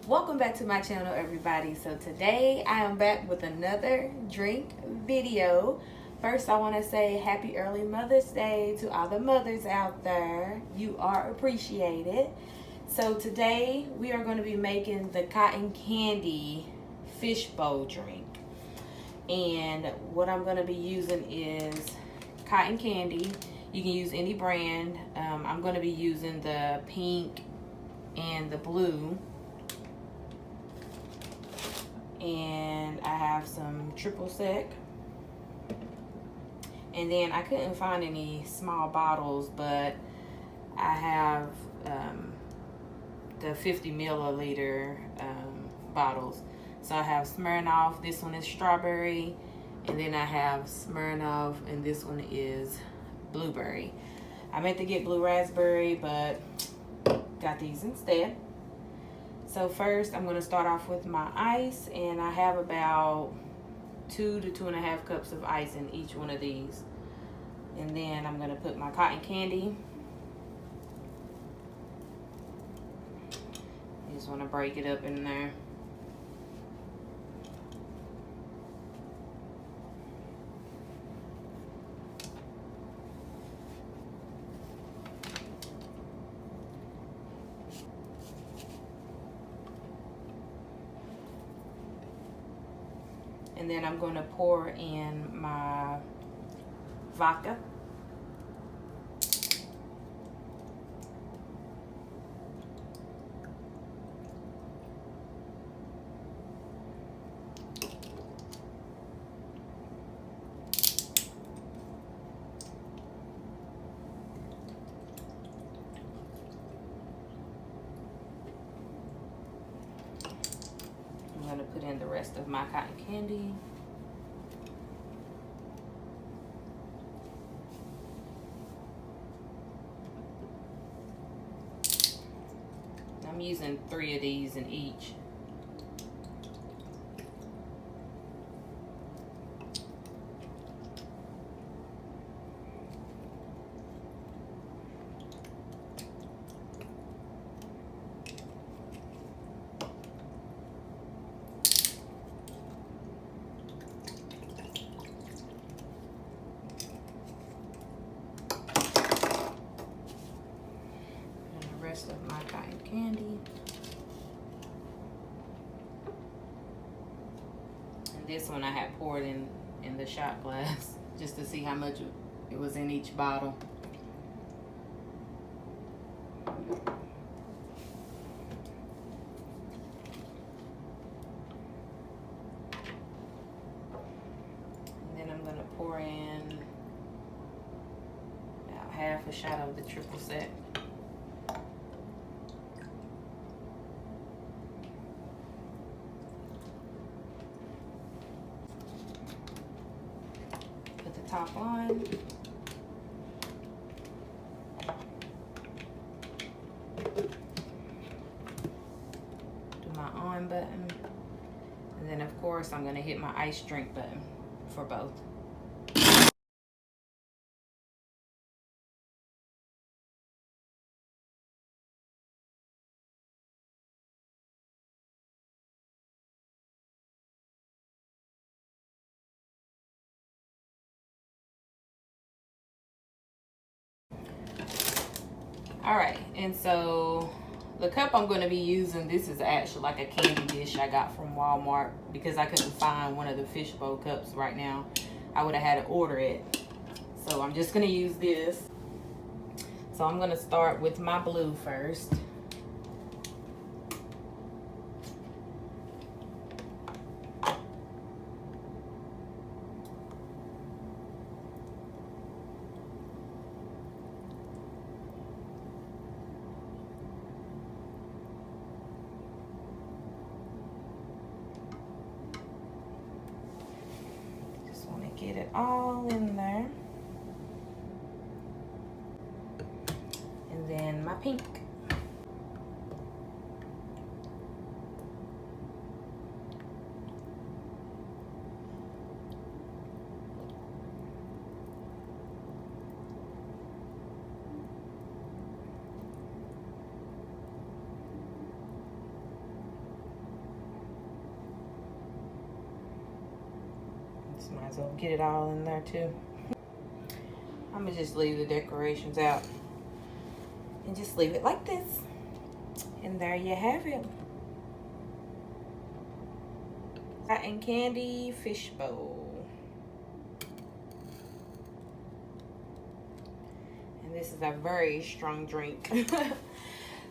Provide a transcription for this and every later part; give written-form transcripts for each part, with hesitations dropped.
Welcome back to my channel, everybody. So today I am back with another drink video. First, I want to say happy early Mother's Day to all the mothers out there. You are appreciated. So today we are going to be making the cotton candy fishbowl drink. And what I'm going to be using is cotton candy. You can use any brand. I'm going to be using the pink and the blue. And I have some triple sec. And then I couldn't find any small bottles, but I have the 50 milliliter bottles. So I have Smirnoff, this one is strawberry, and then I have Smirnoff, and this one is blueberry. I meant to get blue raspberry, but got these instead. So first I'm going to start off with my ice, and I have about 2 to 2.5 cups of ice in each one of these. And then I'm going to put my cotton candy. You just want to break it up in there. And then I'm going to pour in my vodka. I'm going to put in the rest of my cotton candy. I'm using 3 of these in each. Rest of my cotton candy. And this one I had poured in the shot glass just to see how much it was in each bottle. And then I'm going to pour in about half a shot of the triple sec. Top on. Do my on button. And then of course I'm going to hit my ice drink button for both. Alright, and so the cup I'm going to be using, this is actually like a candy dish I got from Walmart because I couldn't find one of the fishbowl cups right now. I would have had to order it. So I'm just going to use this. So I'm going to start with my blue first. Get it all in there. And then my pink. So might as well get it all in there too. I'm gonna just leave the decorations out and just leave it like this. And there you have it. Cotton candy fishbowl. And this is a very strong drink.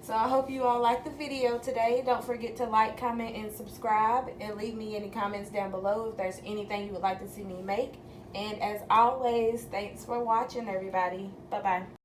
So I hope you all liked the video today. Don't forget to like, comment, and subscribe. And leave me any comments down below if there's anything you would like to see me make. And as always, thanks for watching, everybody. Bye-bye.